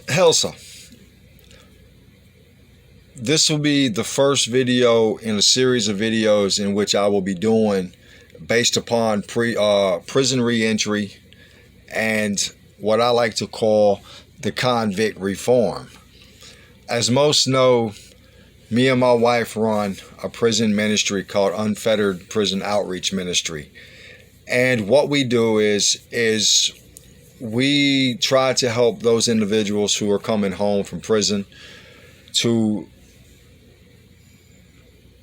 Helsa, this will be the first video in a series of videos in which I will be doing based upon prison reentry and what I like to call the convict reform. As most know, me and my wife run a prison ministry called Unfettered Prison Outreach Ministry. And what we do is we try to help those individuals who are coming home from prison to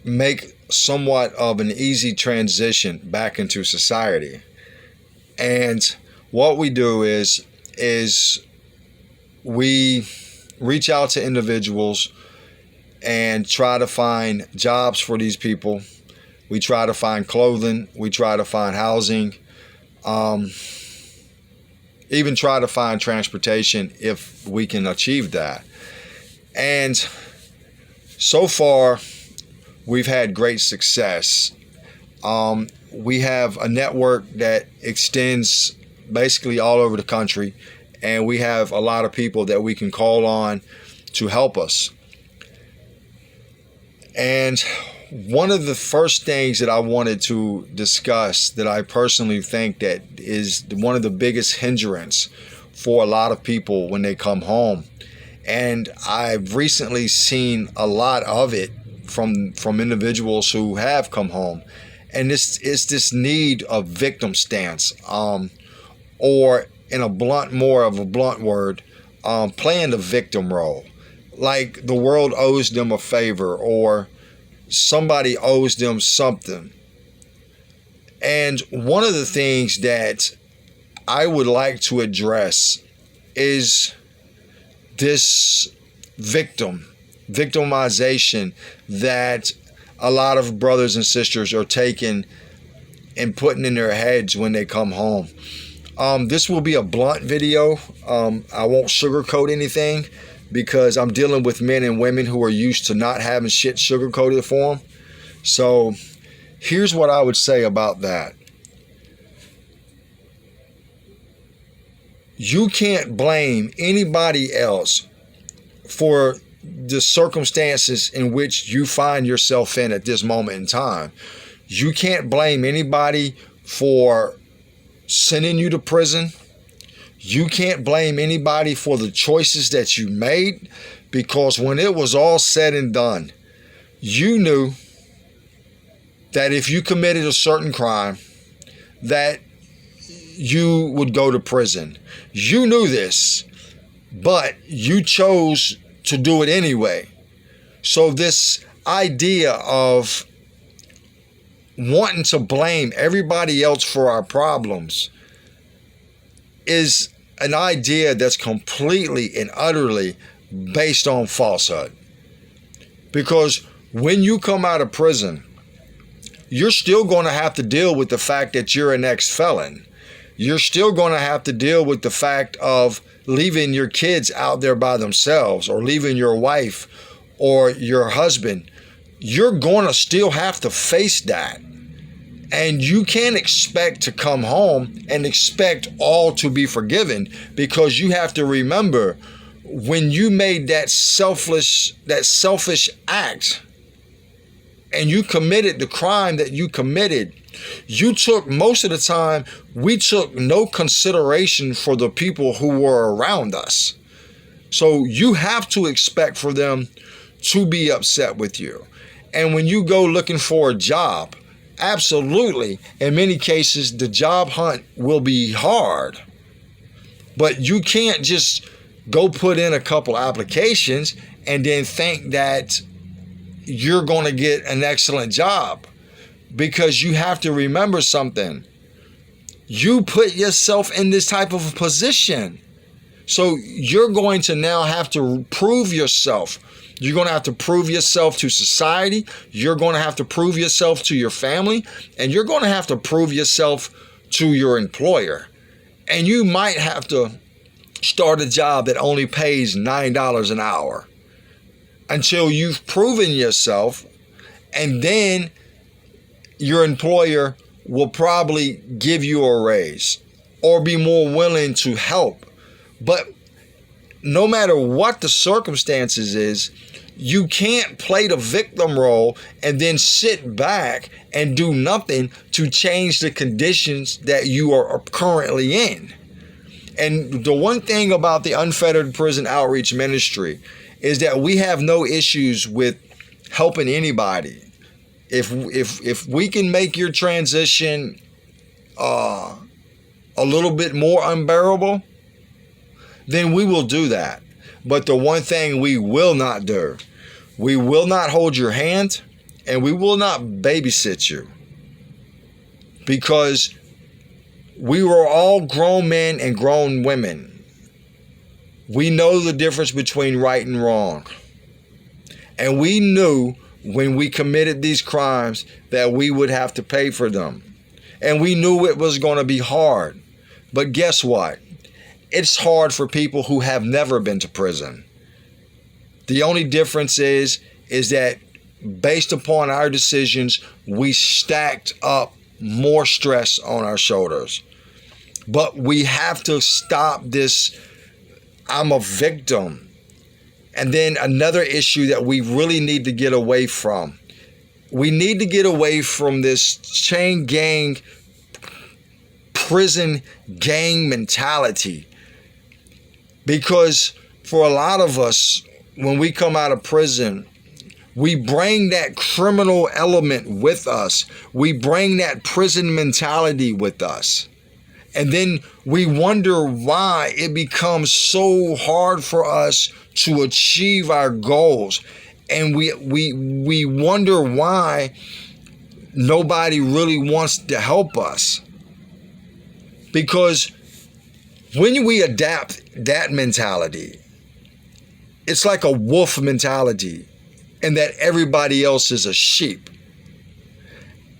make somewhat of an easy transition back into society. And what we do is we reach out to individuals and try to find jobs for these people. We try to find clothing. We try to find housing. Even try to find transportation if we can achieve that. And so far, we've had great success. We have a network that extends basically all over the country, and we have a lot of people that we can call on to help us. And one of the first things that I wanted to discuss that I personally think that is one of the biggest hindrance for a lot of people when they come home, and I've recently seen a lot of it from individuals who have come home, and this is this need of victim stance, or in a more of a blunt word, playing the victim role, like the world owes them a favor or somebody owes them something. And one of the things that I would like to address is this victimization that a lot of brothers and sisters are taking and putting in their heads when they come home. This will be a blunt video. I won't sugarcoat anything because I'm dealing with men and women who are used to not having shit sugarcoated for them. So here's what I would say about that. You can't blame anybody else for the circumstances in which you find yourself in at this moment in time. You can't blame anybody for sending you to prison. You can't blame anybody for the choices that you made, because when it was all said and done, you knew that if you committed a certain crime, that you would go to prison. You knew this, but you chose to do it anyway. So this idea of wanting to blame everybody else for our problems is an idea that's completely and utterly based on falsehood. Because when you come out of prison, you're still going to have to deal with the fact that you're an ex-felon. You're still going to have to deal with the fact of leaving your kids out there by themselves, or leaving your wife or your husband. You're going to still have to face that. And you can't expect to come home and expect all to be forgiven, because you have to remember, when you made that selfish act and you committed the crime that you committed, you took, most of the time, we took no consideration for the people who were around us. So you have to expect for them to be upset with you. And when you go looking for a job, absolutely, in many cases, the job hunt will be hard. But you can't just go put in a couple applications and then think that you're going to get an excellent job, because you have to remember something. You put yourself in this type of a position. So you're going to now have to prove yourself. You're going to have to prove yourself to society. You're going to have to prove yourself to your family. And you're going to have to prove yourself to your employer. And you might have to start a job that only pays $9 an hour until you've proven yourself. And then your employer will probably give you a raise or be more willing to help. But no matter what the circumstances is, you can't play the victim role and then sit back and do nothing to change the conditions that you are currently in. And the one thing about the Unfettered Prison Outreach Ministry is that we have no issues with helping anybody. If we can make your transition a little bit more unbearable, then we will do that. But the one thing we will not do, we will not hold your hand, and we will not babysit you, because we were all grown men and grown women. We know the difference between right and wrong. And we knew when we committed these crimes that we would have to pay for them. And we knew it was going to be hard. But guess what? It's hard for people who have never been to prison. The only difference is that based upon our decisions, we stacked up more stress on our shoulders. But we have to stop this, I'm a victim. And then another issue that we really need to get away from. We need to get away from this chain gang, prison gang mentality. Because for a lot of us, when we come out of prison, we bring that criminal element with us. We bring that prison mentality with us. And then we wonder why it becomes so hard for us to achieve our goals. And we wonder why nobody really wants to help us. Because when we adapt that mentality, it's like a wolf mentality, and that everybody else is a sheep.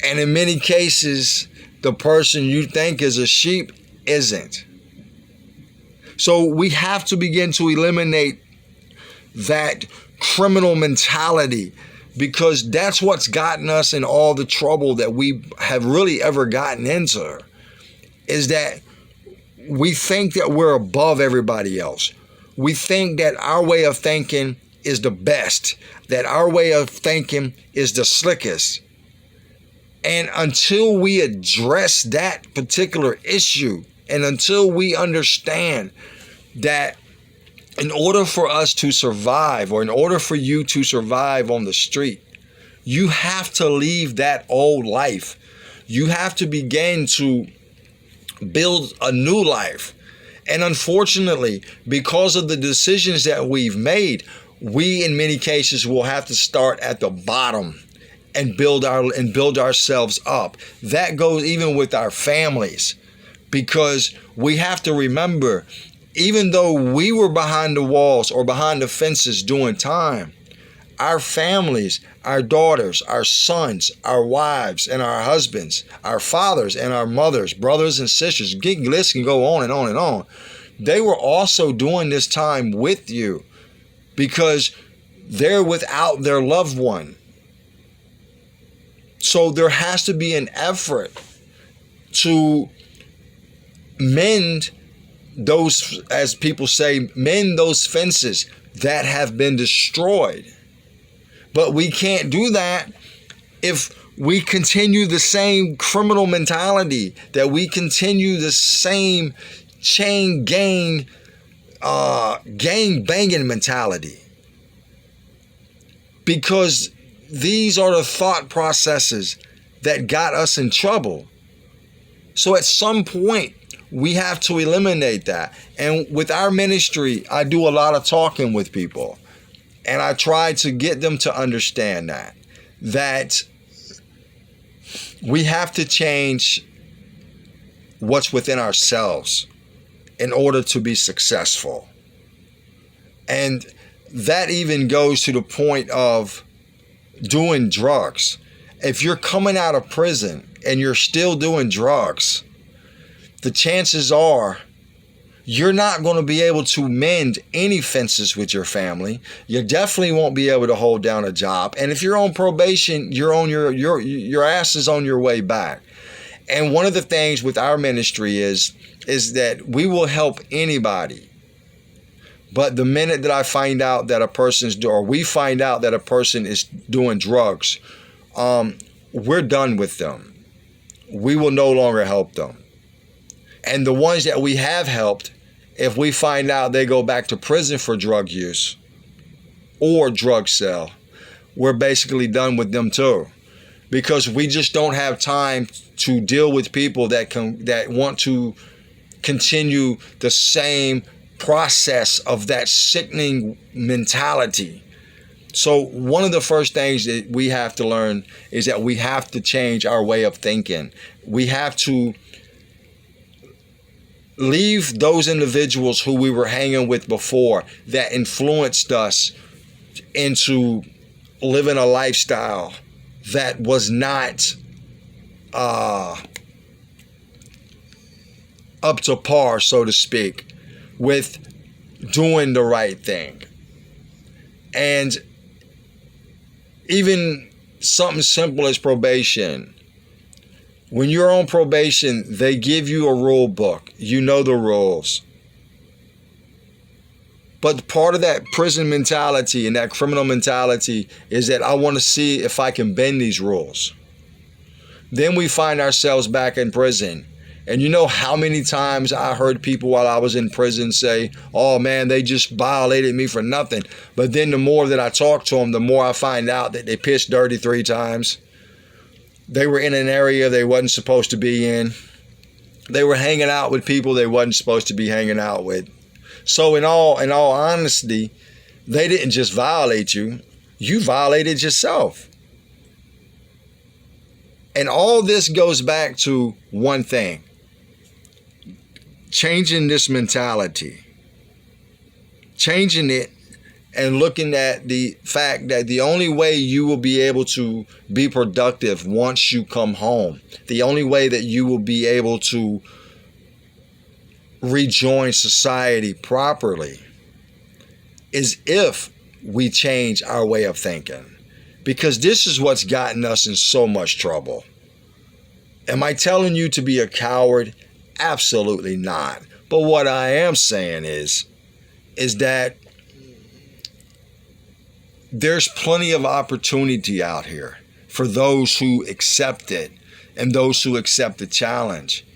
And in many cases, the person you think is a sheep isn't. So we have to begin to eliminate that criminal mentality, because that's what's gotten us in all the trouble that we have really ever gotten into, is that we think that we're above everybody else. We think that our way of thinking is the best, that our way of thinking is the slickest. And until we address that particular issue, and until we understand that in order for us to survive, or in order for you to survive on the street, you have to leave that old life. You have to begin to build a new life. And unfortunately, because of the decisions that we've made, we in many cases will have to start at the bottom and build ourselves up. That goes even with our families, because we have to remember, even though we were behind the walls or behind the fences doing time, our families, our daughters, our sons, our wives and our husbands, our fathers and our mothers, brothers and sisters, the list can go on and on and on. They were also doing this time with you, because they're without their loved one. So there has to be an effort to mend those, as people say, mend those fences that have been destroyed. But we can't do that if we continue the same criminal mentality, that we continue the same chain gang banging mentality. Because these are the thought processes that got us in trouble. So at some point, we have to eliminate that. And with our ministry, I do a lot of talking with people. And I try to get them to understand that we have to change what's within ourselves in order to be successful. And that even goes to the point of doing drugs. If you're coming out of prison and you're still doing drugs, the chances are you're not going to be able to mend any fences with your family. You definitely won't be able to hold down a job. And if you're on probation, you're on your ass is on your way back. And one of the things with our ministry is that we will help anybody But the minute that I find out that a person's or we find out that a person is doing drugs, we're done with them. We will no longer help them. And the ones that we have helped, if we find out they go back to prison for drug use or drug sale, we're basically done with them too. Because we just don't have time to deal with people that want to continue the same process of that sickening mentality. So one of the first things that we have to learn is that we have to change our way of thinking. We have to leave those individuals who we were hanging with before that influenced us into living a lifestyle that was not up to par, so to speak, with doing the right thing. And even something simple as probation. When you're on probation, they give you a rule book. You know the rules. But part of that prison mentality and that criminal mentality is that I want to see if I can bend these rules. Then we find ourselves back in prison. And you know how many times I heard people while I was in prison say, oh man, they just violated me for nothing. But then the more that I talk to them, the more I find out that they pissed dirty 3 times. They were in an area they wasn't supposed to be in. They were hanging out with people they wasn't supposed to be hanging out with. So in all honesty, they didn't just violate you. You violated yourself. And all this goes back to one thing. Changing this mentality. Changing it and looking at the fact that the only way you will be able to be productive once you come home, the only way that you will be able to rejoin society properly is if we change our way of thinking. Because this is what's gotten us in so much trouble. Am I telling you to be a coward? Absolutely not. But what I am saying is that there's plenty of opportunity out here for those who accept it and those who accept the challenge.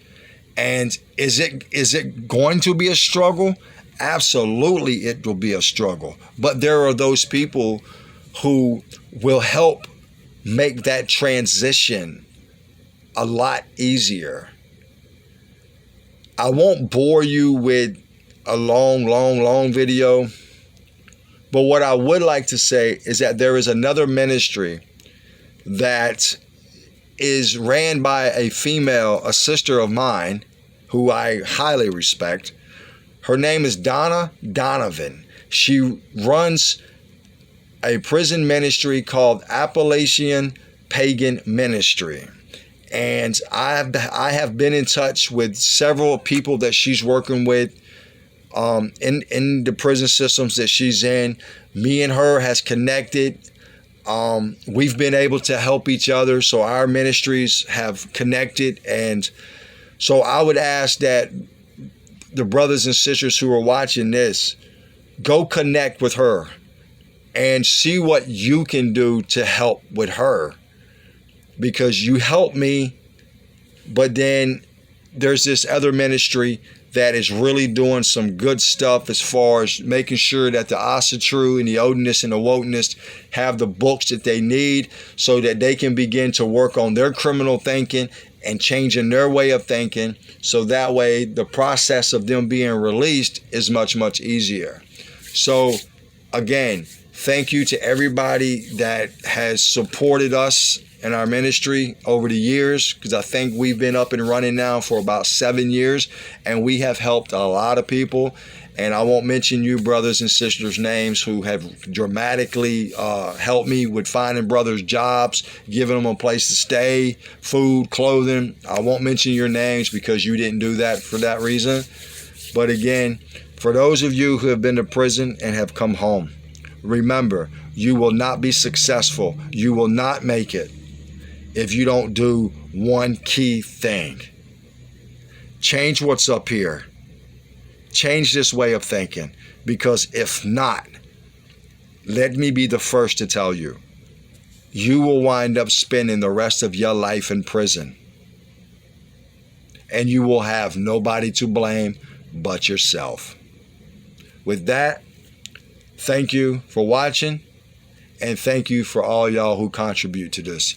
And is it going to be a struggle? Absolutely, it will be a struggle. But there are those people who will help make that transition a lot easier. I won't bore you with a long video. But what I would like to say is that there is another ministry that is ran by a female, a sister of mine, who I highly respect. Her name is Donna Donovan. She runs a prison ministry called Appalachian Pagan Ministry. And I have been in touch with several people that she's working with in the prison systems that she's in. Me and her has connected. We've been able to help each other, so our ministries have connected. And so I would ask that the brothers and sisters who are watching this, go connect with her and see what you can do to help with her. Because you help me, but then there's this other ministry that is really doing some good stuff as far as making sure that the Asatru and the Odinists and the Wotanists have the books that they need so that they can begin to work on their criminal thinking and changing their way of thinking, so that way the process of them being released is much, much easier. So again, thank you to everybody that has supported us in our ministry over the years, because I think we've been up and running now for about 7 years, and we have helped a lot of people. And I won't mention you brothers and sisters' names who have dramatically helped me with finding brothers jobs, giving them a place to stay, food, clothing. I won't mention your names because you didn't do that for that reason. But again, for those of you who have been to prison and have come home, remember, you will not be successful. You will not make it if you don't do one key thing. Change what's up here. Change this way of thinking, because if not, let me be the first to tell you, you will wind up spending the rest of your life in prison. And you will have nobody to blame but yourself. With that, thank you for watching, and thank you for all y'all who contribute to this.